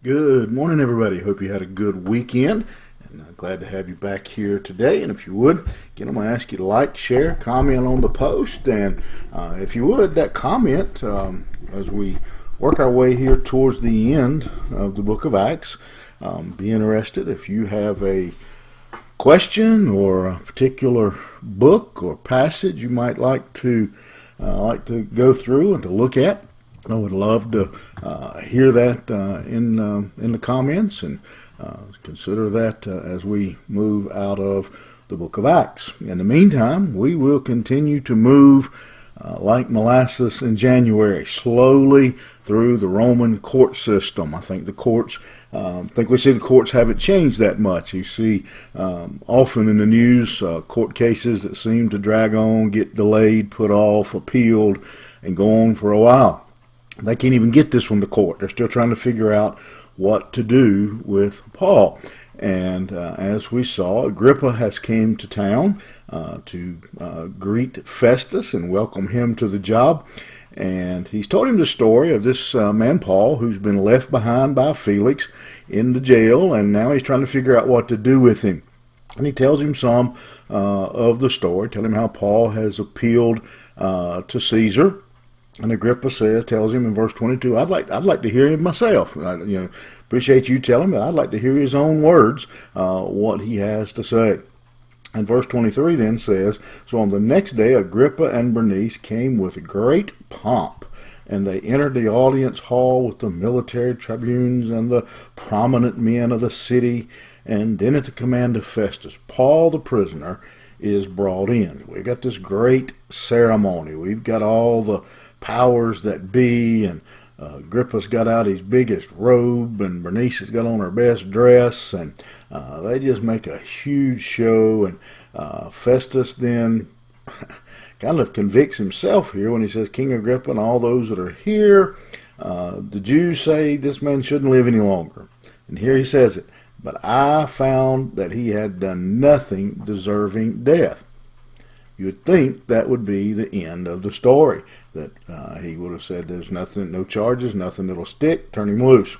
Good morning, everybody. Hope you had a good weekend. And glad to have you back here today. And if you would, again, I'm going to ask you to like, share, comment on the post. And if you would, that comment as we work our way here towards the end of the book of Acts, be interested if you have a question or a particular book or passage you might like to go through and to look at. I would love to hear that in the comments and consider that as we move out of the book of Acts. In the meantime, we will continue to move like molasses in January, slowly through the Roman court system. I think we see the courts haven't changed that much. You see often in the news court cases that seem to drag on, get delayed, put off, appealed, and go on for a while. They can't even get this one to court. They're still trying to figure out what to do with Paul. And as we saw, Agrippa has came to town to greet Festus and welcome him to the job. And he's told him the story of this man, Paul, who's been left behind by Felix in the jail, and now he's trying to figure out what to do with him. And he tells him some of the story, tell him how Paul has appealed to Caesar. And Agrippa tells him in verse 22, I'd like to hear him myself. Appreciate you telling me. I'd like to hear his own words, what he has to say. And verse 23 then says, so on the next day Agrippa and Bernice came with great pomp, and they entered the audience hall with the military tribunes and the prominent men of the city. And then at the command of Festus, Paul the prisoner is brought in. We've got this great ceremony. We've got all the powers that be, and Agrippa's got out his biggest robe, and Bernice has got on her best dress, and they just make a huge show. And Festus then kind of convicts himself here when he says, King Agrippa and all those that are here, the Jews say this man shouldn't live any longer. And here he says it, but I found that he had done nothing deserving death. You would think that would be the end of the story, that he would have said there's nothing, no charges, nothing that'll stick, turn him loose.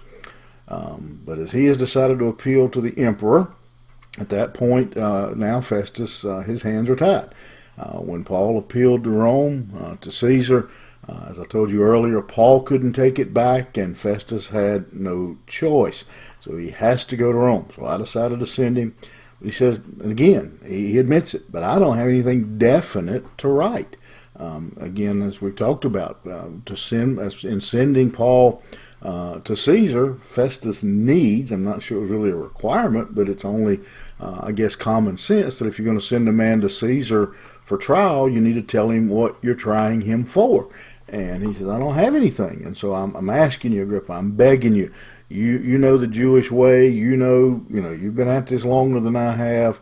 But as he has decided to appeal to the emperor, at that point, now Festus, his hands are tied. When Paul appealed to Rome, to Caesar, as I told you earlier, Paul couldn't take it back, and Festus had no choice. So he has to go to Rome. So I decided to send him. He says, and again, he admits it, but I don't have anything definite to write. Again, as we've talked about, in sending Paul to Caesar, Festus needs, I'm not sure it was really a requirement, but it's only, I guess, common sense that if you're going to send a man to Caesar for trial, you need to tell him what you're trying him for. And he says, I don't have anything. And so I'm asking you, Agrippa, I'm begging you. You know the Jewish way. You know you've been at this longer than I have.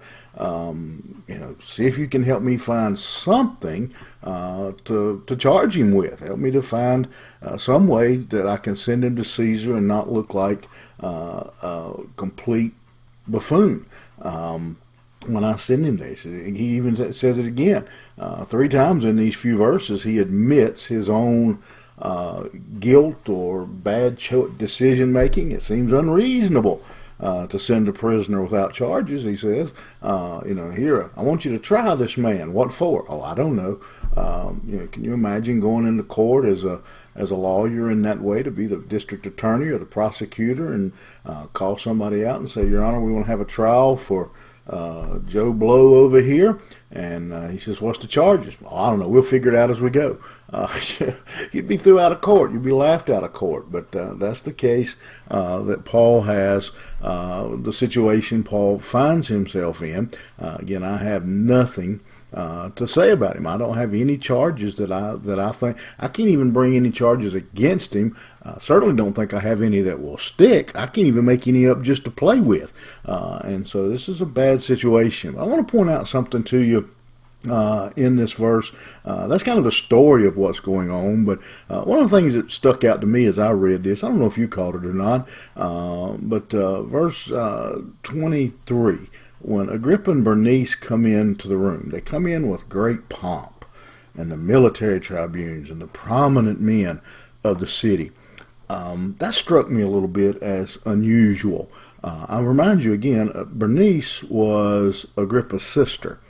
See if you can help me find something to charge him with. Help me to find some way that I can send him to Caesar and not look like a complete buffoon. When I send him this, he even says it again 3 times in these few verses. He admits his own guilt or bad decision making. It seems unreasonable to send a prisoner without charges. He says, here, I want you to try this man. What for? Oh, I don't know. Can you imagine going into court as a lawyer in that way, to be the district attorney or the prosecutor, and call somebody out and say, Your Honor, we want to have a trial for Joe Blow over here. And he says, what's the charges? Well, I don't know. We'll figure it out as we go. You'd be threw out of court. You'd be laughed out of court. But that's the case that Paul has, the situation Paul finds himself in. Again, I have nothing to say about him. I don't have any charges that I think. I can't even bring any charges against him. Certainly don't think I have any that will stick. I can't even make any up just to play with. And so this is a bad situation. I want to point out something to you in this verse. That's kind of the story of what's going on. But one of the things that stuck out to me as I read this, I don't know if you caught it or not, but verse 23, when Agrippa and Bernice come into the room, they come in with great pomp, and the military tribunes and the prominent men of the city. That struck me a little bit as unusual. I'll remind you again, Bernice was Agrippa's sister.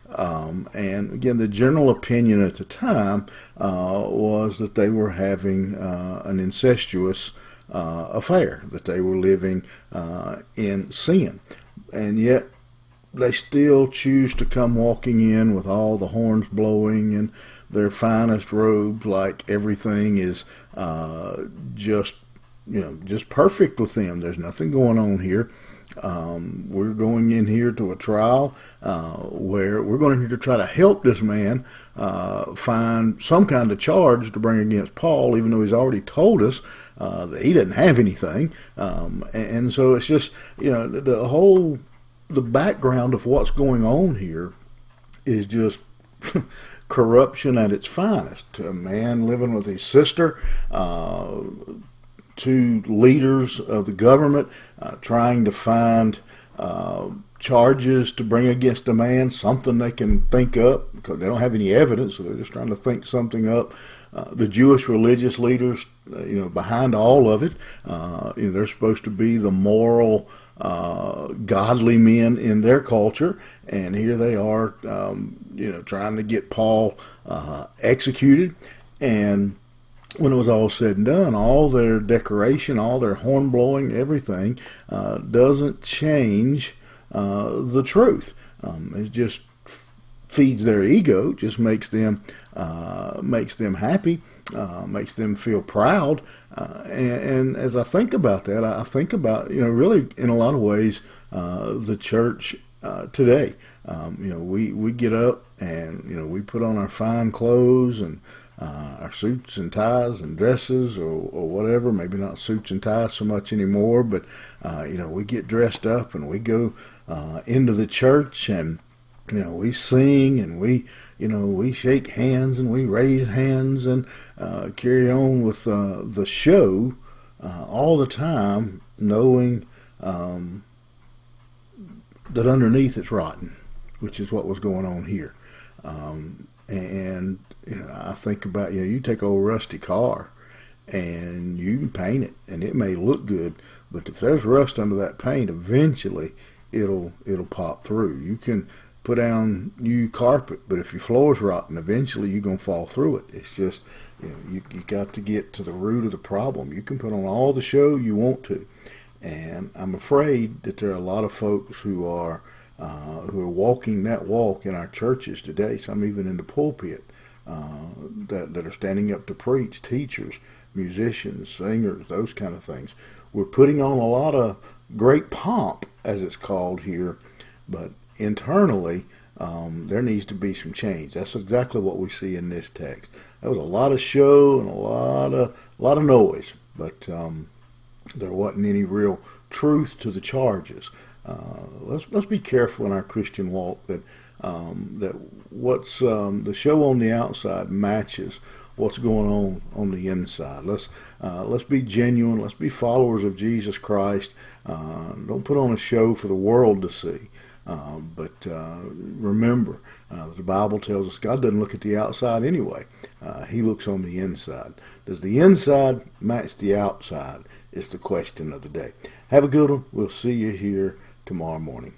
And again, the general opinion at the time was that they were having an incestuous affair, that they were living in sin. And yet, they still choose to come walking in with all the horns blowing and their finest robes, like everything is just just perfect with them. There's nothing going on here. We're going in here to a trial where we're going in here to try to help this man find some kind of charge to bring against Paul, even though he's already told us that he doesn't have anything. And so it's just, the background of what's going on here is just corruption at its finest. A man living with his sister, two leaders of the government trying to find charges to bring against a man, something they can think up, because they don't have any evidence, so they're just trying to think something up. The Jewish religious leaders, behind all of it, they're supposed to be the moral, godly men in their culture, and here they are, trying to get Paul executed. And when it was all said and done, all their decoration, all their horn blowing, everything doesn't change the truth. It just feeds their ego, just makes them happy, makes them feel proud. And as I think about that, I think about really in a lot of ways the church today. We get up and we put on our fine clothes and our suits and ties and dresses or whatever, maybe not suits and ties so much anymore, but we get dressed up and we go into the church, and we sing and we shake hands and we raise hands and carry on with the show all the time, knowing that underneath it's rotten, which is what was going on here. And I think about, you take an old rusty car and you can paint it and it may look good, but if there's rust under that paint, eventually it'll pop through. You can put down new carpet, but if your floor's rotten, eventually you're going to fall through it. It's just, you got to get to the root of the problem. You can put on all the show you want to, and I'm afraid that there are a lot of folks who are walking that walk in our churches today, some even in the pulpit, that are standing up to preach, teachers, musicians, singers, those kind of things. We're putting on a lot of great pomp, as it's called here, but internally there needs to be some change. That's exactly what we see in this text. There was a lot of show and a lot of noise, but there wasn't any real truth to the charges. Let's be careful in our Christian walk that what's the show on the outside matches what's going on the inside. Let's be genuine. Let's be followers of Jesus Christ. Don't put on a show for the world to see. But remember, the Bible tells us God doesn't look at the outside anyway. He looks on the inside. Does the inside match the outside is the question of the day. Have a good one. We'll see you here tomorrow morning.